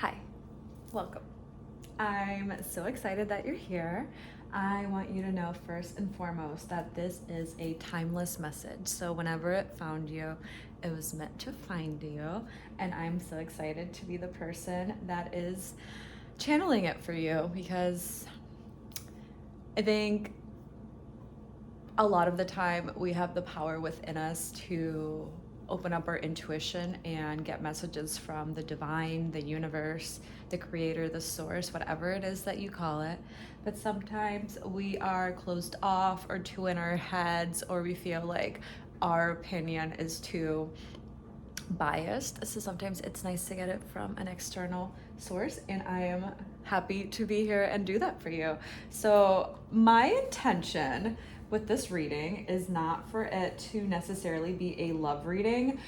Hi, welcome. I'm so excited that you're here. I want you to know first and foremost that this is a timeless message. So, whenever it found you, it was meant to find you. And I'm so excited to be the person that is channeling it for you because I think a lot of the time we have the power within us to open up our intuition and get messages from the divine, the universe, the creator, the source, whatever it is that you call it. But sometimes we are closed off or too in our heads, or we feel like our opinion is too biased. So sometimes it's nice to get it from an external source, and I am happy to be here and do that for you. So, my intention with this reading is not for it to necessarily be a love reading,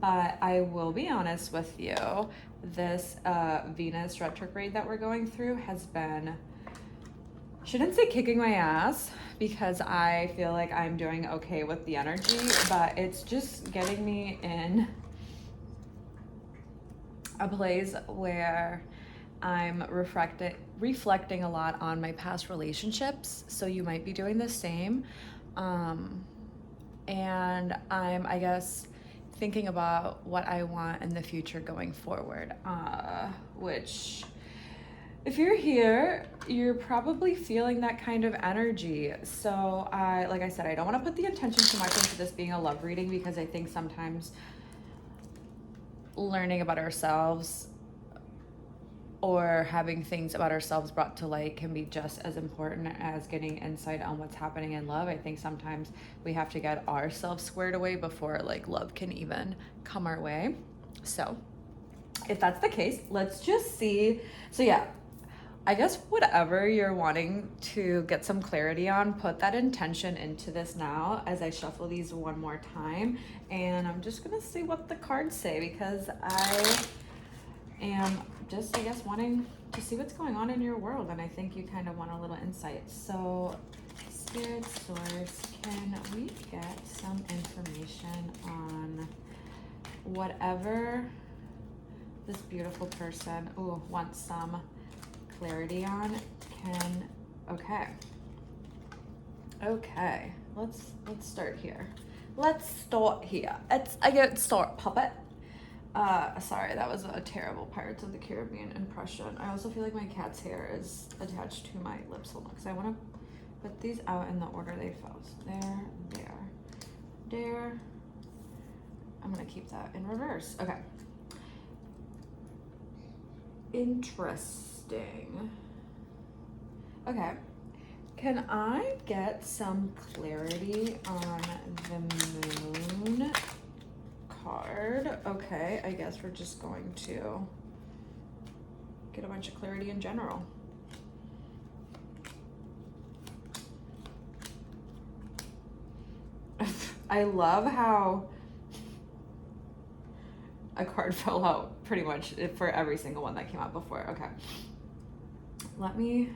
but I will be honest with you. This Venus retrograde that we're going through has been, shouldn't say kicking my ass because I feel like I'm doing okay with the energy, but it's just getting me in a place where I'm reflecting a lot on my past relationships. So you might be doing the same. And I'm, I guess, thinking about what I want in the future going forward, which if you're here, you're probably feeling that kind of energy. So like I said, I don't want to put the intention too much into this being a love reading because I think sometimes learning about ourselves or having things about ourselves brought to light can be just as important as getting insight on what's happening in love. I think sometimes we have to get ourselves squared away before like love can even come our way. So if that's the case, let's just see. So yeah, I guess whatever you're wanting to get some clarity on, put that intention into this now as I shuffle these one more time. And I'm just gonna see what the cards say because I am just, I guess, wanting to see what's going on in your world. And I think you kind of want a little insight. So, Spirit Source, can we get some information on whatever this beautiful person wants some clarity on? Okay, let's start here. I get start, puppet. Sorry, that was a terrible Pirates of the Caribbean impression. I also feel like my cat's hair is attached to my lips. Hold on, because I want to put these out in the order they fell. So there. I'm gonna keep that in reverse. Okay. Interesting. Okay. Can I get some clarity on the moon card? Okay, I guess we're just going to get a bunch of clarity in general. I love how a card fell out pretty much for every single one that came out before. Okay. Let me...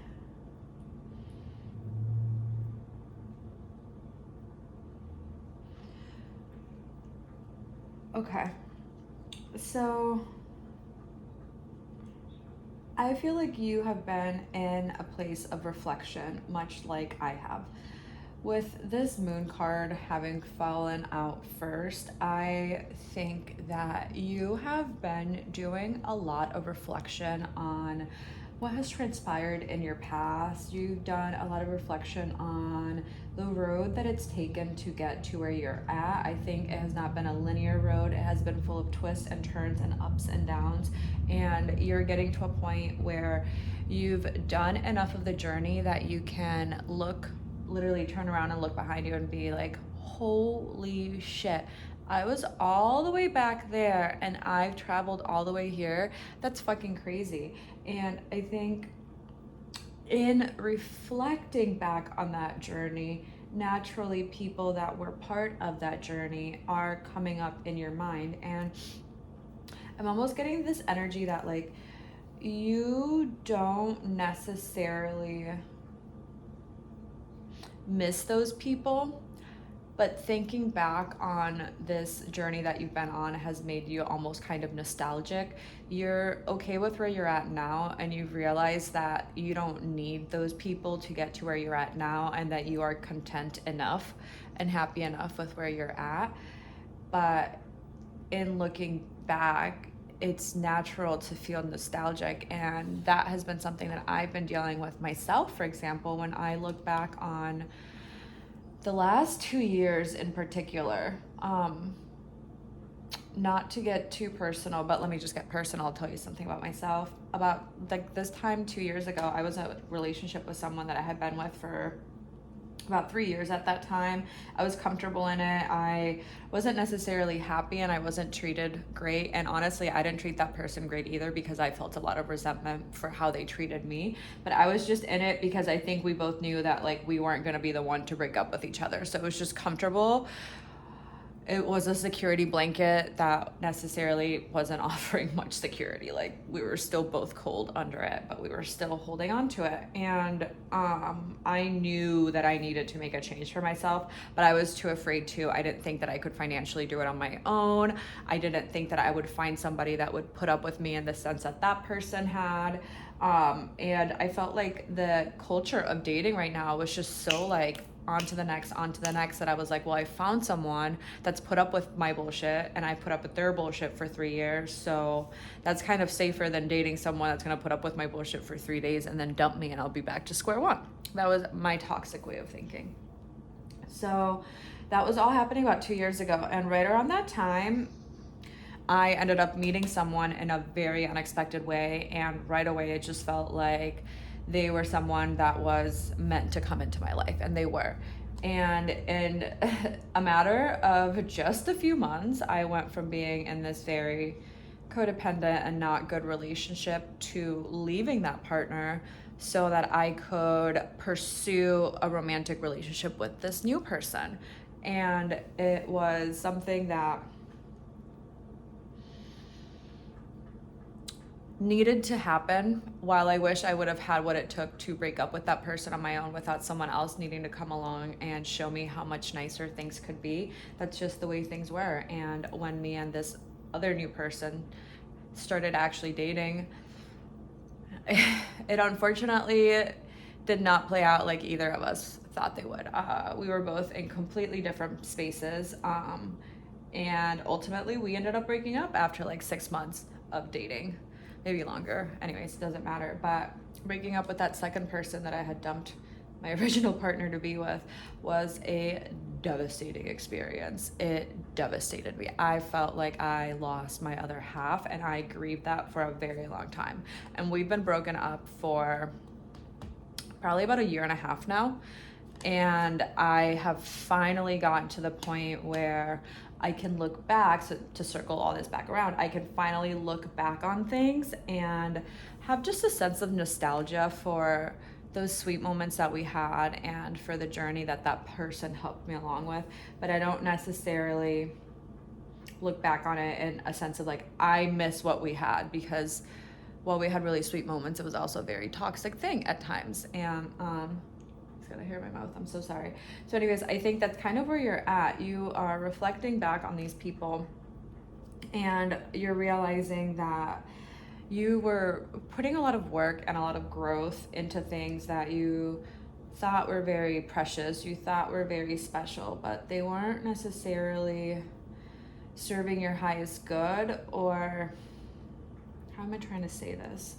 Okay. So I feel like you have been in a place of reflection, much like I have. With this moon card having fallen out first, I think that you have been doing a lot of reflection on what has transpired in your past. You've done a lot of reflection on the road that it's taken to get to where you're at. I think it has not been a linear road. It has been full of twists and turns and ups and downs. And you're getting to a point where you've done enough of the journey that you can literally turn around and look behind you and be like, holy shit, I was all the way back there and I've traveled all the way here. That's fucking crazy. And I think in reflecting back on that journey, naturally people that were part of that journey are coming up in your mind. And I'm almost getting this energy that like you don't necessarily miss those people, But thinking back on this journey that you've been on has made you almost kind of nostalgic. You're okay with where you're at now, and you've realized that you don't need those people to get to where you're at now, and that you are content enough and happy enough with where you're at. But in looking back, it's natural to feel nostalgic, and that has been something that I've been dealing with myself. For example, when I look back on the last 2 years in particular, not to get too personal, but let me just get personal. I'll tell you something about myself. About like this time 2 years ago, I was in a relationship with someone that I had been with for about 3 years at that time. I was comfortable in it. I wasn't necessarily happy, and I wasn't treated great. And honestly, I didn't treat that person great either, because I felt a lot of resentment for how they treated me. But I was just in it because I think we both knew that like we weren't going to be the one to break up with each other. So it was just comfortable. It was a security blanket that necessarily wasn't offering much security. Like, we were still both cold under it, but we were still holding on to it. And I knew that I needed to make a change for myself, but I was too afraid to. I didn't think that I could financially do it on my own. I didn't think that I would find somebody that would put up with me in the sense that that person had. And I felt like the culture of dating right now was just so like on to the next, that I was like, well, I found someone that's put up with my bullshit, and I put up with their bullshit for 3 years. So that's kind of safer than dating someone that's going to put up with my bullshit for 3 days and then dump me, and I'll be back to square one. That was my toxic way of thinking. So that was all happening about 2 years ago. And right around that time, I ended up meeting someone in a very unexpected way. And right away, it just felt like they were someone that was meant to come into my life, and they were. And in a matter of just a few months, I went from being in this very codependent and not good relationship to leaving that partner so that I could pursue a romantic relationship with this new person. And it was something that needed to happen. While I wish I would have had what it took to break up with that person on my own without someone else needing to come along and show me how much nicer things could be, that's just the way things were. And when me and this other new person started actually dating, it unfortunately did not play out like either of us thought they would. We were both in completely different spaces, and ultimately we ended up breaking up after like 6 months of dating. Maybe longer. Anyways, it doesn't matter. But breaking up with that second person that I had dumped my original partner to be with was a devastating experience. It devastated me. I felt like I lost my other half, and I grieved that for a very long time. And we've been broken up for probably about 1.5 years now. And I have finally gotten to the point where I can look back, so to circle all this back around, I can finally look back on things and have just a sense of nostalgia for those sweet moments that we had and for the journey that that person helped me along with. But I don't necessarily look back on it in a sense of like, I miss what we had, because while we had really sweet moments, it was also a very toxic thing at times. And got a hair in my mouth, I'm so sorry. So anyways, I think that's kind of where you're at. You are reflecting back on these people, and you're realizing that you were putting a lot of work and a lot of growth into things that you thought were very precious, you thought were very special, but they weren't necessarily serving your highest good. Or how am I trying to say this?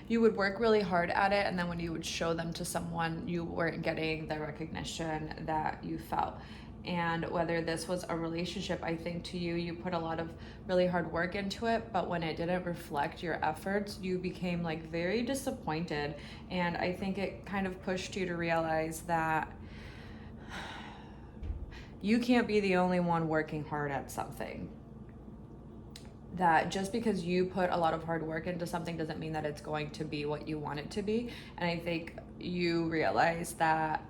You would work really hard at it, and then when you would show them to someone, you weren't getting the recognition that you felt. And whether this was a relationship, I think to you, you put a lot of really hard work into it, but when it didn't reflect your efforts, you became like very disappointed. And I think it kind of pushed you to realize that you can't be the only one working hard at something. That just because you put a lot of hard work into something doesn't mean that it's going to be what you want it to be. And I think you realize that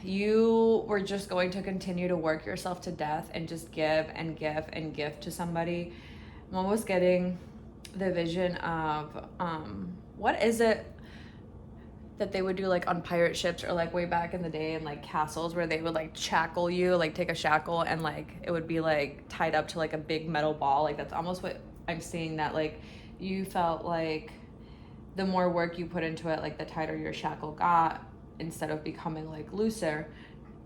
you were just going to continue to work yourself to death and just give and give and give to somebody. I'm almost getting the vision of what is it that they would do like on pirate ships or like way back in the day in like castles where they would like shackle you, like take a shackle and like it would be like tied up to like a big metal ball. Like that's almost what I'm seeing, that like you felt like the more work you put into it, like the tighter your shackle got instead of becoming like looser.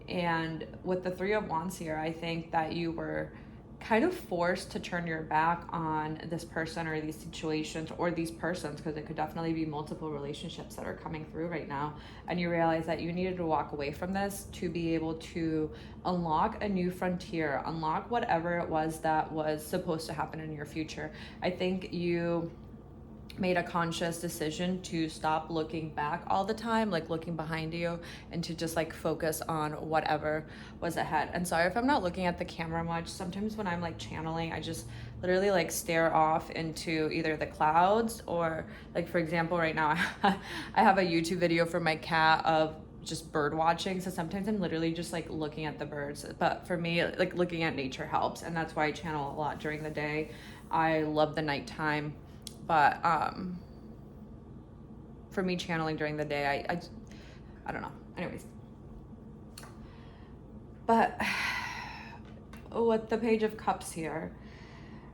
And with the Three of Wands here, I think that you were kind of forced to turn your back on this person or these situations or these persons, because it could definitely be multiple relationships that are coming through right now, and you realize that you needed to walk away from this to be able to unlock a new frontier, unlock whatever it was that was supposed to happen in your future. I think you made a conscious decision to stop looking back all the time, like looking behind you, and to just like focus on whatever was ahead. And sorry if I'm not looking at the camera much. Sometimes when I'm like channeling, I just literally like stare off into either the clouds or like, for example, right now I have a YouTube video for my cat of just bird watching. So sometimes I'm literally just like looking at the birds. But for me, like looking at nature helps. And that's why I channel a lot during the day. I love the nighttime. But for me, channeling during the day, I don't know. Anyways. But with the Page of Cups here,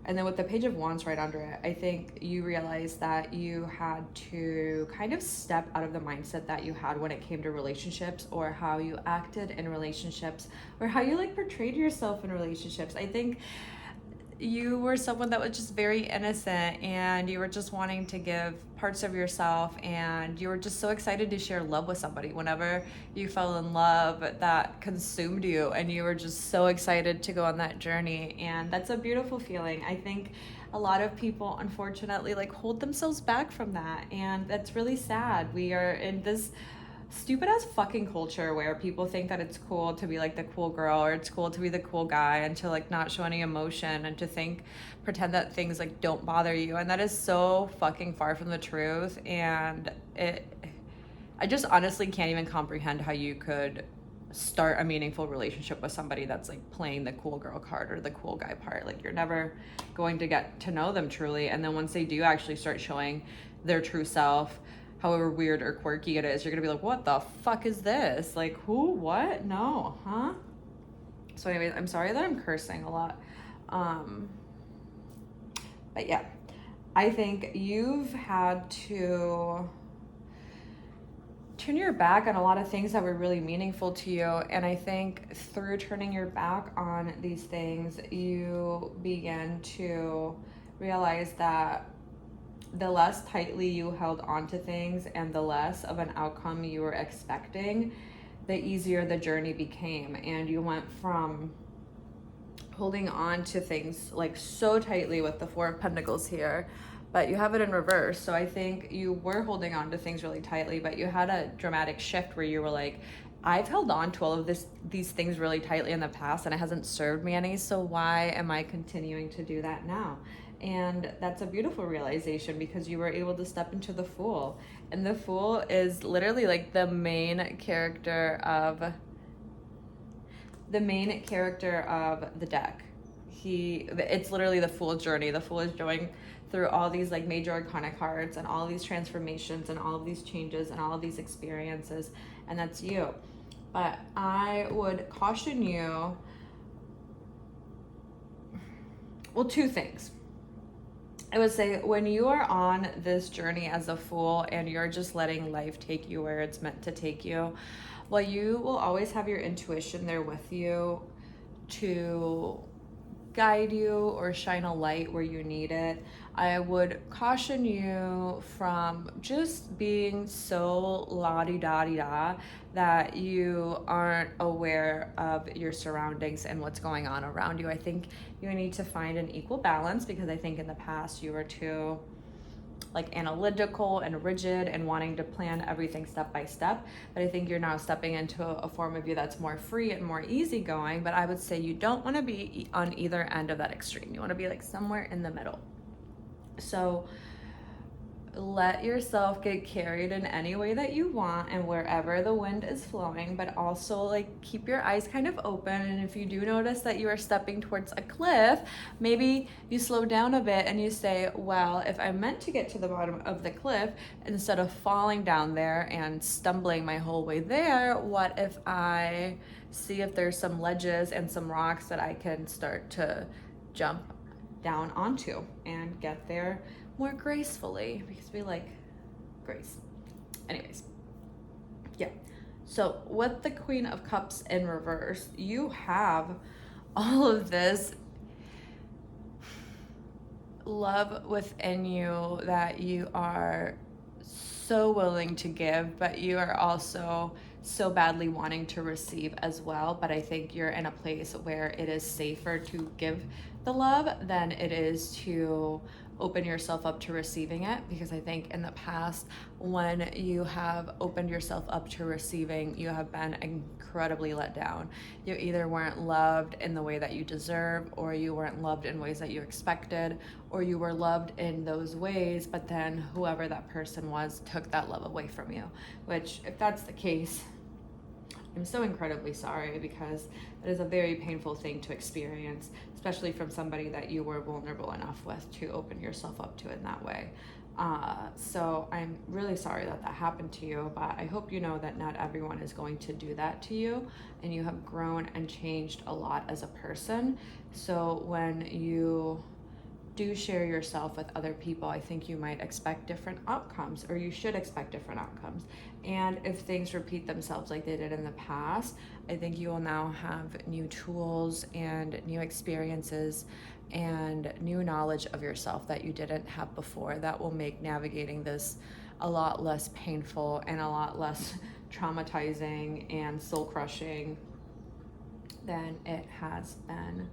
and then with the Page of Wands right under it, I think you realized that you had to kind of step out of the mindset that you had when it came to relationships, or how you acted in relationships, or how you like portrayed yourself in relationships. I think you were someone that was just very innocent, and you were just wanting to give parts of yourself, and you were just so excited to share love with somebody. Whenever you fell in love, that consumed you, and you were just so excited to go on that journey. And that's a beautiful feeling. I think a lot of people unfortunately like hold themselves back from that, and that's really sad. We are in this stupid ass fucking culture where people think that it's cool to be like the cool girl, or it's cool to be the cool guy, and to like not show any emotion, and to pretend that things like don't bother you. And that is so fucking far from the truth. And I just honestly can't even comprehend how you could start a meaningful relationship with somebody that's like playing the cool girl card or the cool guy part. Like, you're never going to get to know them truly. And then once they do actually start showing their true self, however weird or quirky it is, you're gonna be like, what the fuck is this? Like, who? What? No, huh? So anyways, I'm sorry that I'm cursing a lot. But yeah, I think you've had to turn your back on a lot of things that were really meaningful to you. And I think through turning your back on these things, you begin to realize that the less tightly you held on to things and the less of an outcome you were expecting, the easier the journey became. And you went from holding on to things like so tightly with the Four of Pentacles here, but you have it in reverse. So I think you were holding on to things really tightly, but you had a dramatic shift where you were like, I've held on to all of these things really tightly in the past, and it hasn't served me any, so why am I continuing to do that now? And that's a beautiful realization, because you were able to step into the Fool. And the Fool is literally like the main character of the deck. It's literally the Fool's journey. The Fool is going through all these like major arcana cards and all of these transformations and all of these changes and all of these experiences, and that's you. But I would caution you, well, two things. I would say, when you are on this journey as a Fool and you're just letting life take you where it's meant to take you, well, you will always have your intuition there with you to guide you or shine a light where you need it. I would caution you from just being so la-di-da-di-da that you aren't aware of your surroundings and what's going on around you. I think you need to find an equal balance, because I think in the past you were too like analytical and rigid and wanting to plan everything step by step. But I think you're now stepping into a form of you that's more free and more easygoing. But I would say you don't want to be on either end of that extreme. You want to be like somewhere in the middle. So let yourself get carried in any way that you want and wherever the wind is flowing, but also like keep your eyes kind of open. And if you do notice that you are stepping towards a cliff, maybe you slow down a bit and you say, well, if I'm meant to get to the bottom of the cliff, instead of falling down there and stumbling my whole way there, what if I see if there's some ledges and some rocks that I can start to jump down onto and get there more gracefully, because we like grace. Anyways, yeah. So with the Queen of Cups in reverse, you have all of this love within you that you are so willing to give, but you are also so badly wanting to receive as well. But I think you're in a place where it is safer to give the love than it is to open yourself up to receiving it, because I think in the past, when you have opened yourself up to receiving, you have been incredibly let down. You either weren't loved in the way that you deserve, or you weren't loved in ways that you expected, or you were loved in those ways, but then whoever that person was took that love away from you. Which, if that's the case, I'm so incredibly sorry, because it is a very painful thing to experience, especially from somebody that you were vulnerable enough with to open yourself up to in that way. So I'm really sorry that that happened to you, but I hope you know that not everyone is going to do that to you, and you have grown and changed a lot as a person. So when you do share yourself with other people, I think you might expect different outcomes, or you should expect different outcomes. And if things repeat themselves like they did in the past, I think you will now have new tools and new experiences and new knowledge of yourself that you didn't have before, that will make navigating this a lot less painful and a lot less traumatizing and soul crushing than it has been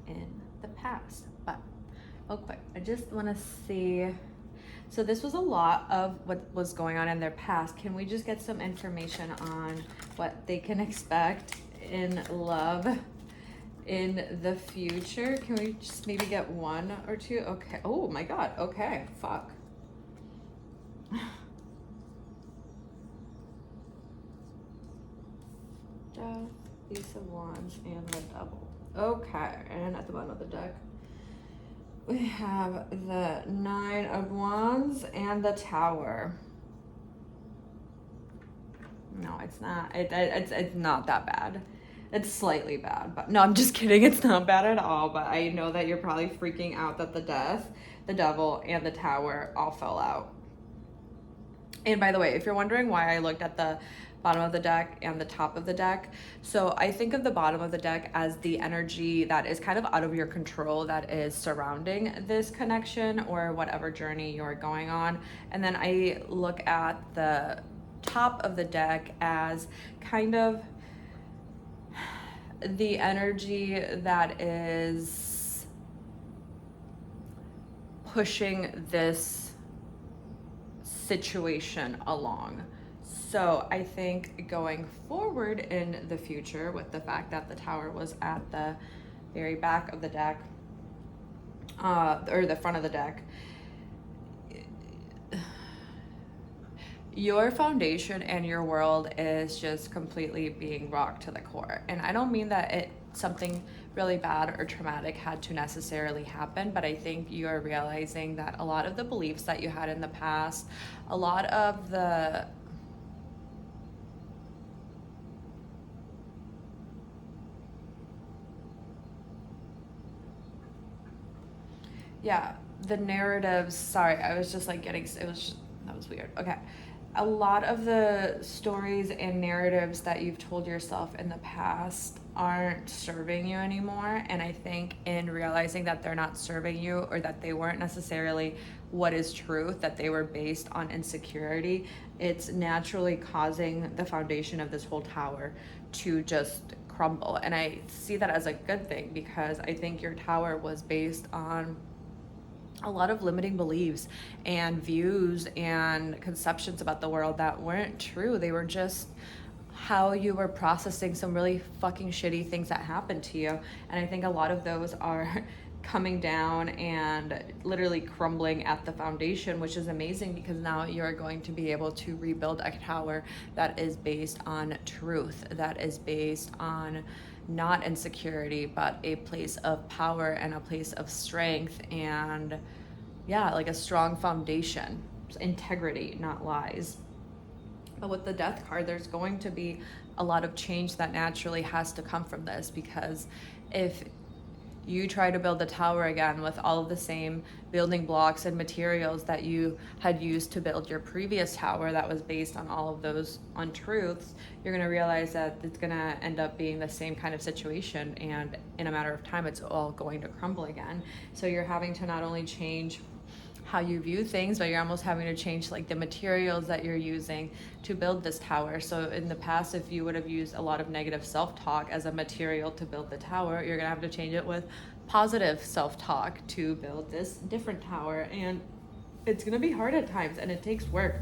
in the past. But real quick, I just want to see. So this was a lot of what was going on in their past. Can we just get some information on what they can expect in love in the future? Can we just maybe get one or two? Okay. Oh my God. Okay. Fuck. Death, Ace of Wands, and the Devil. Okay. And at the bottom of the deck, we have the Nine of Wands and the Tower. No, it's not. It's not that bad. It's slightly bad, but no, I'm just kidding. It's not bad at all. But I know that you're probably freaking out that the Death, the Devil, and the Tower all fell out. And by the way, if you're wondering why I looked at the bottom of the deck and the top of the deck, so I think of the bottom of the deck as the energy that is kind of out of your control, that is surrounding this connection or whatever journey you're going on. And then I look at the top of the deck as kind of the energy that is pushing this situation along. So I think going forward in the future, with the fact that the Tower was at the very back of the deck, or the front of the deck, your foundation and your world is just completely being rocked to the core. And I don't mean that something really bad or traumatic had to necessarily happen, but I think you're realizing that a lot of the beliefs that you had in the past, a lot of the the narratives, sorry, I was just like getting, that was weird. Okay. A lot of the stories and narratives that you've told yourself in the past aren't serving you anymore. And I think in realizing that they're not serving you, or that they weren't necessarily what is truth, that they were based on insecurity, it's naturally causing the foundation of this whole tower to just crumble. And I see that as a good thing, because I think your tower was based on a lot of limiting beliefs and views and conceptions about the world that weren't true. They were just how you were processing some really fucking shitty things that happened to you. And I think a lot of those are coming down and literally crumbling at the foundation, which is amazing because now you're going to be able to rebuild a tower that is based on truth, that is based on not insecurity, but a place of power and a place of strength and, yeah, like a strong foundation, integrity, not lies. But with the Death card, there's going to be a lot of change that naturally has to come from this, because if you try to build a tower again with all of the same building blocks and materials that you had used to build your previous tower that was based on all of those untruths, you're going to realize that it's going to end up being the same kind of situation, and in a matter of time it's all going to crumble again. So you're having to not only change how you view things, but you're almost having to change like the materials that you're using to build this tower. So in the past, if you would have used a lot of negative self-talk as a material to build the tower, you're gonna have to change it with positive self-talk to build this different tower. And it's gonna be hard at times, and it takes work,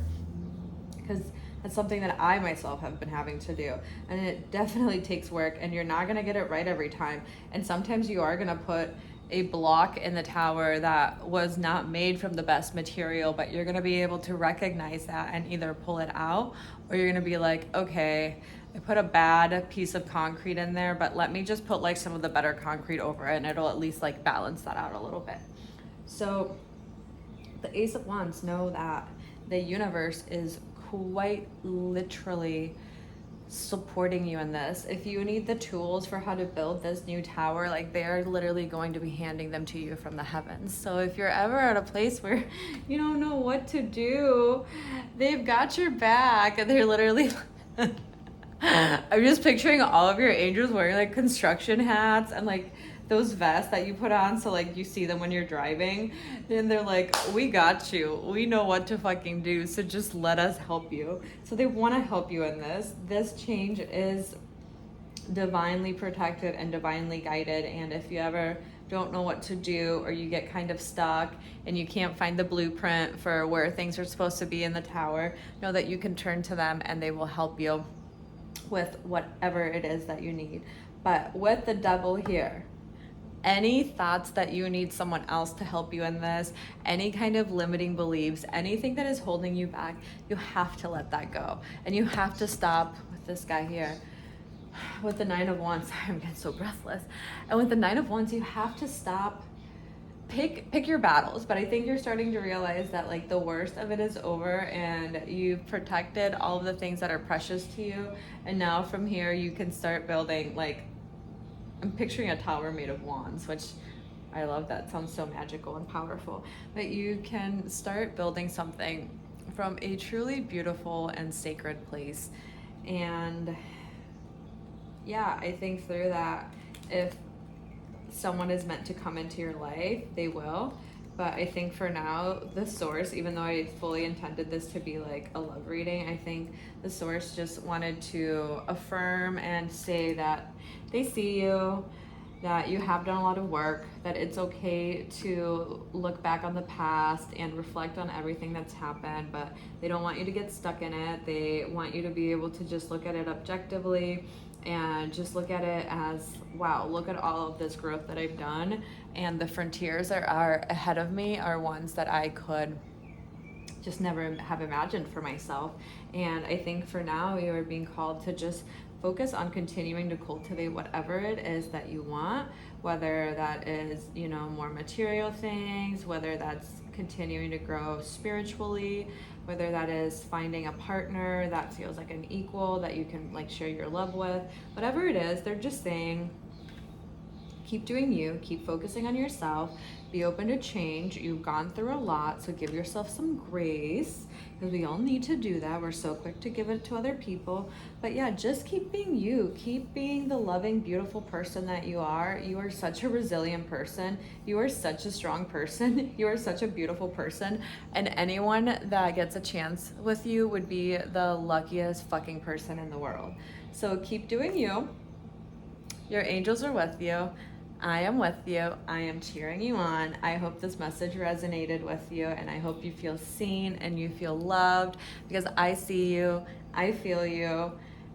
because that's something that I myself have been having to do, and it definitely takes work, and you're not gonna get it right every time. And sometimes you are gonna put a block in the tower that was not made from the best material, but you're going to be able to recognize that and either pull it out, or you're going to be like, okay, I put a bad piece of concrete in there, but let me just put like some of the better concrete over it, and it'll at least like balance that out a little bit. So the Ace of Wands, know that the universe is quite literally supporting you in this. If you need the tools for how to build this new tower, like they're literally going to be handing them to you from the heavens. So if you're ever at a place where you don't know what to do, they've got your back, and they're literally I'm just picturing all of your angels wearing like construction hats and like those vests that you put on so like you see them when you're driving, and they're like, we got you, we know what to fucking do, so just let us help you. So they want to help you in this change is divinely protected and divinely guided. And if you ever don't know what to do, or you get kind of stuck and you can't find the blueprint for where things are supposed to be in the tower, know that you can turn to them and they will help you with whatever it is that you need. But with the Devil here, any thoughts that you need someone else to help you in this, any kind of limiting beliefs, anything that is holding you back, you have to let that go. And you have to stop with this guy here. With the Nine of Wands, I'm getting so breathless. And with the Nine of Wands, you have to stop. Pick your battles, but I think you're starting to realize that like the worst of it is over, and you've protected all of the things that are precious to you. And now from here, you can start building, like, I'm picturing a tower made of wands, which I love. That sounds so magical and powerful. But you can start building something from a truly beautiful and sacred place. And yeah, I think through that, if someone is meant to come into your life, they will. But I think for now, the source, even though I fully intended this to be like a love reading, I think the source just wanted to affirm and say that they see you, that you have done a lot of work, that it's okay to look back on the past and reflect on everything that's happened, but they don't want you to get stuck in it. They want you to be able to just look at it objectively and just look at it as, wow, look at all of this growth that I've done, and the frontiers that are ahead of me are ones that I could just never have imagined for myself. And I think for now, you are being called to just focus on continuing to cultivate whatever it is that you want, whether that is, you know, more material things, whether that's continuing to grow spiritually, whether that is finding a partner that feels like an equal that you can like share your love with. Whatever it is, they're just saying, keep doing you, keep focusing on yourself, be open to change. You've gone through a lot, so give yourself some grace, because we all need to do that. We're so quick to give it to other people. But yeah, just keep being you. Keep being the loving, beautiful person that you are. You are such a resilient person. You are such a strong person. You are such a beautiful person. And anyone that gets a chance with you would be the luckiest fucking person in the world. So keep doing you. Your angels are with you. I am with you. I am cheering you on. I hope this message resonated with you, and I hope you feel seen and you feel loved, because I see you, I feel you,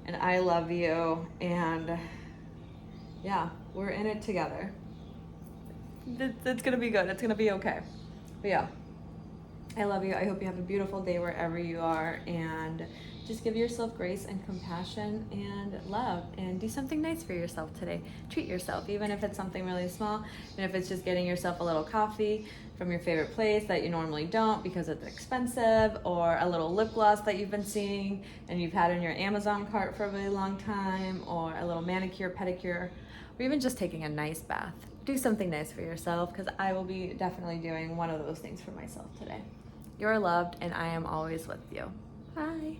and I love you. And yeah, we're in it together. It's gonna be good. It's gonna be okay. But yeah, I love you. I hope you have a beautiful day wherever you are, and just give yourself grace and compassion and love, and do something nice for yourself today. Treat yourself, even if it's something really small, and if it's just getting yourself a little coffee from your favorite place that you normally don't because it's expensive, or a little lip gloss that you've been seeing and you've had in your Amazon cart for a really long time, or a little manicure, pedicure, or even just taking a nice bath. Do something nice for yourself, because I will be definitely doing one of those things for myself today. You're loved, and I am always with you. Bye.